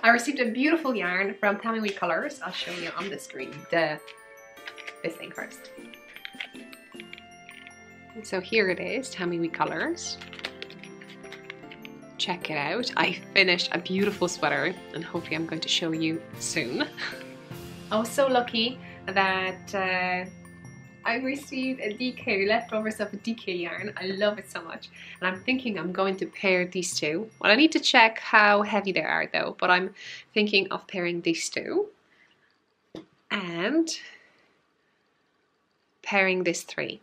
I received a beautiful yarn from tamiwicolours. I'll show you on the screen this thing first. So here it is, tamiwicolours. Check it out. I finished a beautiful sweater and hopefully I'm going to show you soon. I was so lucky that I received a DK, leftovers of a DK yarn. I love it so much. And I'm thinking I'm going to pair these two. Well, I need to check how heavy they are though, but I'm thinking of pairing these two and pairing this three.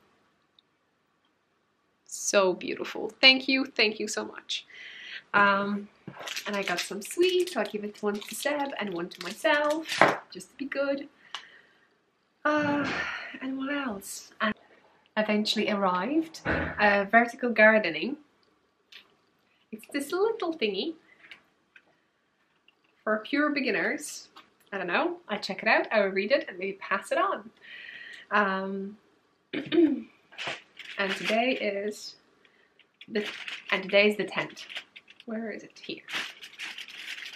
So beautiful. Thank you so much. And I got some sweets, so I give it one to Seb and one to myself, just to be good. And what else? And eventually arrived vertical gardening. It's this little thingy for pure beginners. I don't know. I check it out. I will read it and maybe pass it on. And today is the 10th. Where is it? Here.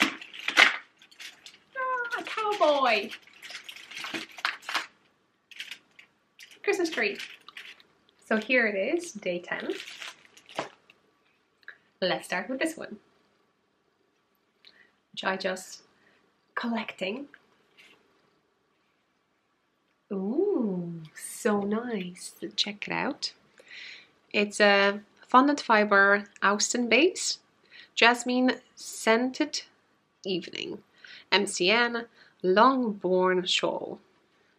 Ah, a cowboy. Christmas tree. So here it is, day 10. Let's start with this one, which I just collecting. Ooh, so nice. Check it out. It's a fondant fiber Austin base, jasmine scented evening, MCN Longbourn shawl.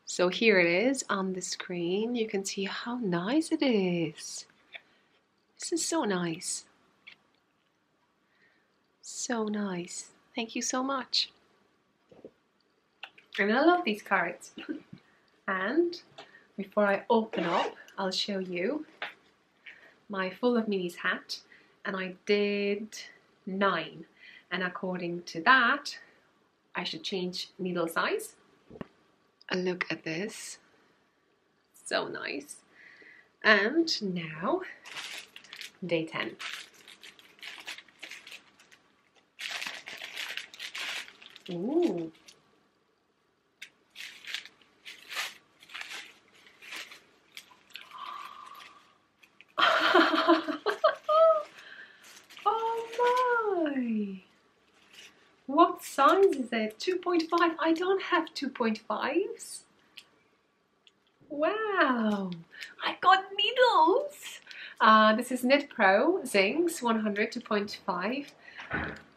So here it is on the screen. You can see how nice it is. This is so nice. So nice. Thank you so much. And I love these cards. And before I open up, I'll show you my Full of Minis hat. And I did 9. And according to that, I should change needle size. A look at this. So nice. And now, day 10. Ooh. Oh my! What size is it? 2.5? I don't have 2.5s. Wow! I got needles! This is Knit Pro Zings 100 2.5.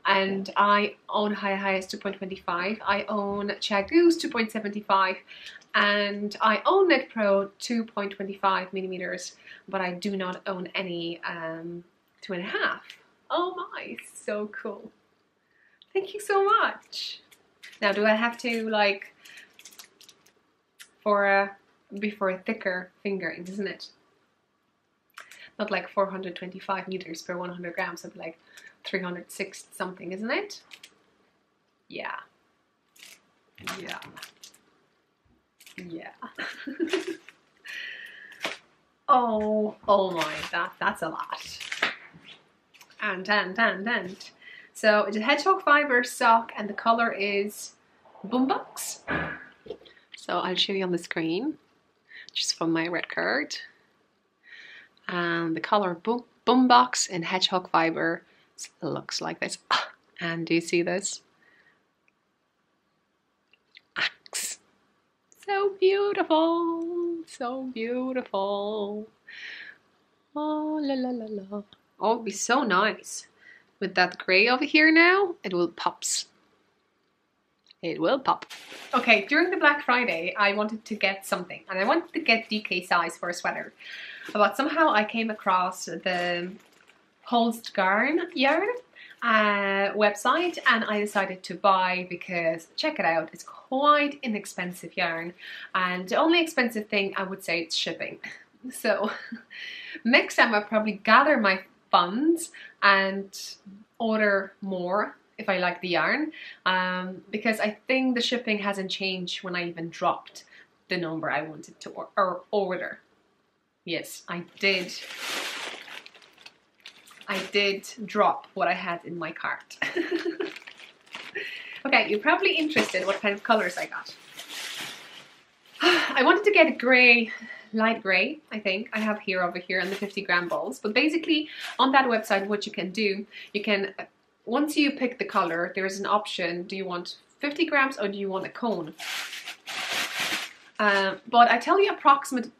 And I own Highest 2.25. I own Chagoose 2.75. And I own Knit Pro 2.25 millimeters, but I do not own any 2.5. Oh my, so cool. Thank you so much. Now, do I have to like before a thicker fingering, isn't it? Not like 425 meters per 100 grams, so like 306 something, isn't it? Yeah. Yeah. Yeah. oh my, that's a lot. And. So it's a hedgehog fiber sock and the color is Boombox. So I'll show you on the screen, just from my red card. And the color Boombox in hedgehog fiber looks like this. And do you see this? Axe. So beautiful. So beautiful. Oh, la la la la. Oh, it'd be so nice. With that grey over here now, it will pops. It will pop. Okay, during the Black Friday, I wanted to get something. And I wanted to get DK size for a sweater. But somehow I came across the Holst Garn yarn website, and I decided to buy because, check it out, it's quite inexpensive yarn. And the only expensive thing I would say it's shipping. So next time I'll probably gather my funds and order more if I like the yarn, because I think the shipping hasn't changed when I even dropped the number I wanted to order. Yes, I did drop what I had in my cart. Okay, you're probably interested what kind of colors I got. I wanted to get a grey, light grey, I think I have here over here in the 50-gram balls. But basically on that website what you can do, you can, once you pick the color, there's an option, do you want 50 grams or do you want a cone? But I tell you approximate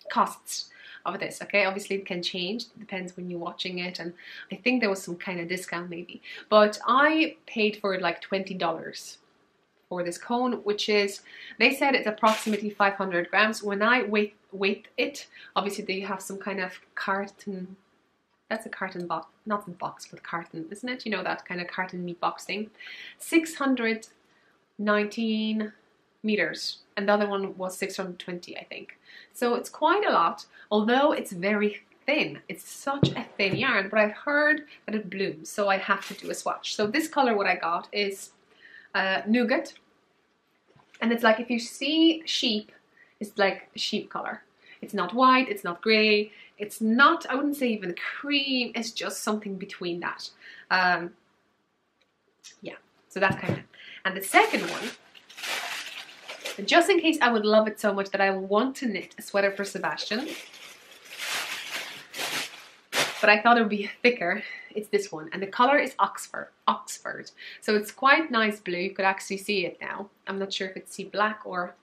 costs of this, okay? Obviously it can change, it depends when you're watching it, and I think there was some kind of discount maybe. But I paid for it like $20 for this cone, which is, they said it's approximately 500 grams. When I weigh it, obviously they have some kind of carton, that's a carton box, not the box, but carton, isn't it? You know, that kind of carton meat box thing. 619 meters, and the other one was 620, I think. So it's quite a lot, although it's very thin. It's such a thin yarn, but I've heard that it blooms, so I have to do a swatch. So this color what I got is nougat, and it's like, if you see sheep, it's like sheep color. It's not white, it's not grey, it's not, I wouldn't say even cream, it's just something between that. Yeah, so that's kind of. And the second one, just in case I would love it so much that I want to knit a sweater for Sebastian, but I thought it would be thicker, it's this one, and the color is Oxford. So it's quite nice blue, you could actually see it now. I'm not sure if it's sea black or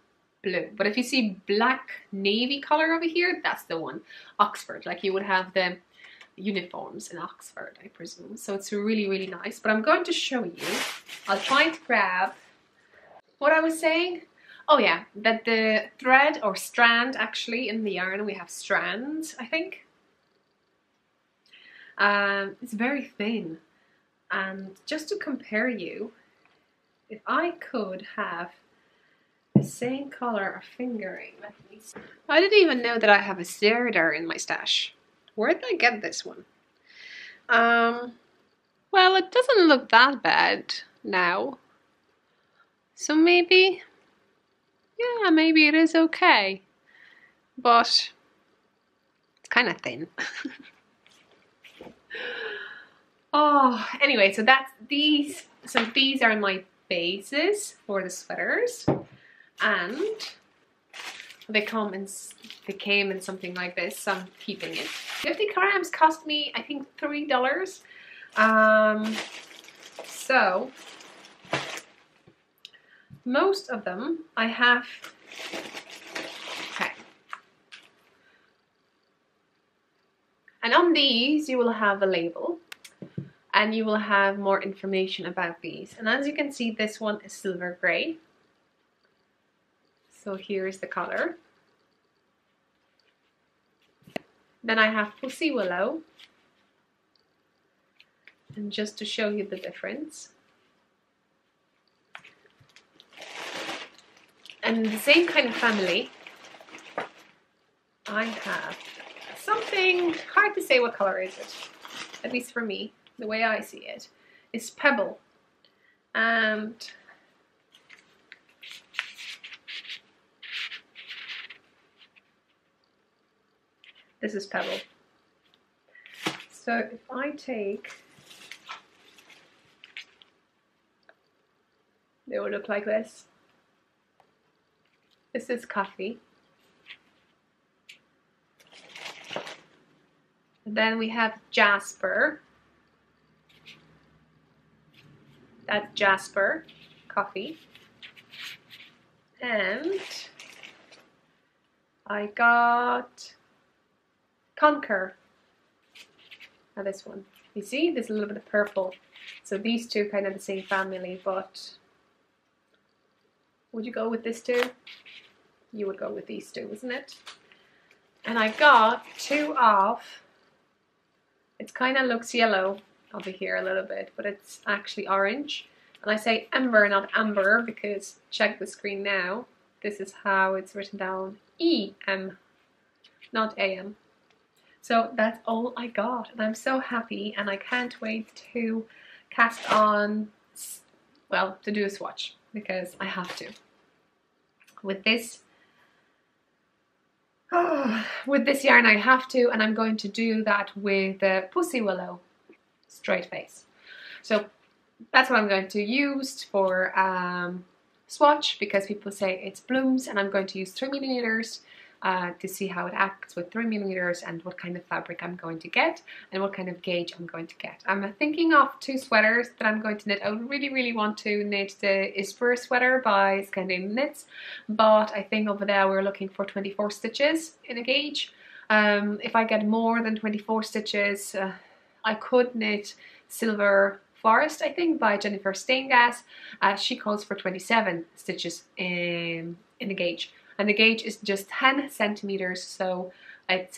blue, but if you see black navy color over here, that's the one, Oxford, like you would have the uniforms in Oxford, I presume. So it's really, really nice, but I'm going to show you. I'll try to grab what I was saying. Oh yeah, that the thread or strand, actually in the yarn we have strands, I think. It's very thin, and just to compare you, if I could have the same color of fingering, let me see. I didn't even know that I have a Zerdar in my stash. Where did I get this one? Well, it doesn't look that bad now, so maybe, yeah, maybe it is okay, but it's kind of thin. Oh, anyway, so that's these. So these are my bases for the sweaters, and they came in something like this. So I'm keeping it. 50 grams cost me, I think, $3. So most of them I have. Okay. And on these you will have a label, and you will have more information about these. And as you can see, this one is silver grey. So here's the color. Then I have Pussy Willow. And just to show you the difference. And the same kind of family, I have something, hard to say what color is it, at least for me, the way I see it. It's Pebble, and this is Pebble. So if I take, they will look like this. This is Coffee. Then we have Jasper. That's Jasper, Coffee. And I got Conquer. Now this one. You see, there's a little bit of purple. So these two kind of the same family, but would you go with this two? You would go with these two, isn't it? And I got two of, it kind of looks yellow over here a little bit, but it's actually orange. And I say ember, not amber, because check the screen now. This is how it's written down, E-M, not A-M. So that's all I got, and I'm so happy, and I can't wait to cast on, well, to do a swatch, because I have to. With this yarn I have to, and I'm going to do that with Pussy Willow straight face. So that's what I'm going to use for swatch, because people say it's blooms, and I'm going to use 3mm to see how it acts with 3mm and what kind of fabric I'm going to get and what kind of gauge I'm going to get. I'm thinking of 2 sweaters that I'm going to knit. I really want to knit the Isper sweater by Scandinavian Knits, but I think over there we're looking for 24 stitches in a gauge. If I get more than 24 stitches, I could knit Silver Forest, I think, by Jennifer Steingas. She calls for 27 stitches in the gauge. And the gauge is just 10 centimeters, so it's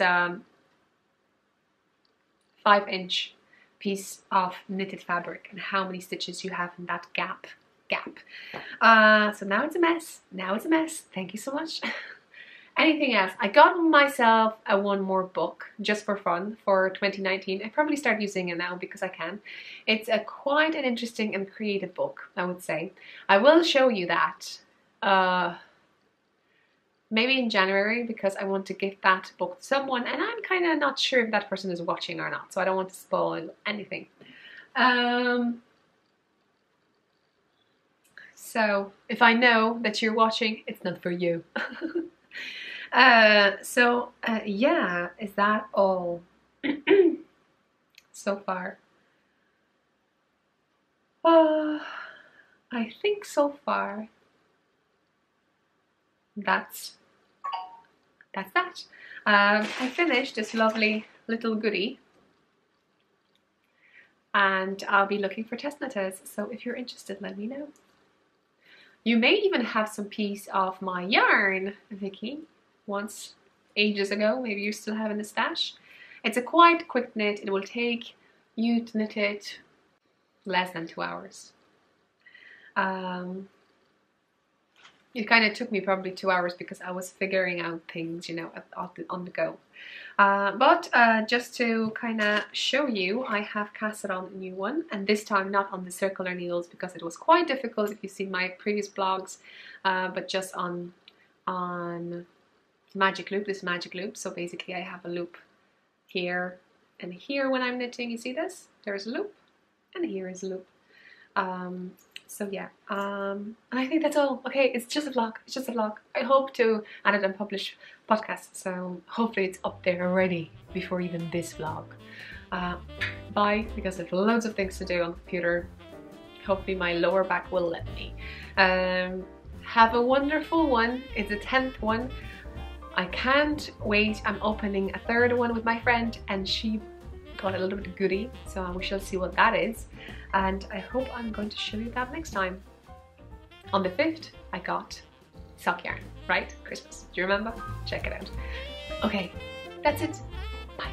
5-inch piece of knitted fabric, and how many stitches you have in that gap. So now it's a mess. Thank you so much. Anything else? I got myself a one more book just for fun for 2019. I probably start using it now because I can. It's quite an interesting and creative book, I would say. I will show you that. Maybe in January, because I want to give that book to someone, and I'm kind of not sure if that person is watching or not, so I don't want to spoil anything. So if I know that you're watching, it's not for you. Yeah, is that all so far? I think so far that's that. I finished this lovely little goodie, and I'll be looking for test knitters, so if you're interested, let me know. You may even have some piece of my yarn, Vicky, once ages ago. Maybe you still have in the stash. It's a quite quick knit. It will take you to knit it less than 2 hours. It kind of took me probably 2 hours because I was figuring out things, you know, on the go. But just to kind of show you, I have casted on a new one, and this time not on the circular needles because it was quite difficult if you've seen my previous blogs, but just on magic loop, this magic loop. So basically I have a loop here and here when I'm knitting. You see this? There's a loop, and here is a loop. So yeah, and I think that's all. Okay, it's just a vlog. It's just a vlog. I hope to edit and publish podcasts, so hopefully it's up there already before even this vlog. Bye, because I have loads of things to do on the computer. Hopefully my lower back will let me. Have a wonderful one. It's the 10th one. I can't wait. I'm opening a 3rd one with my friend, and she got a little bit of goodie, so we shall see what that is, and I hope I'm going to show you that next time. On the 5th, I got sock yarn, right? Christmas. Do you remember? Check it out. Okay, that's it. Bye.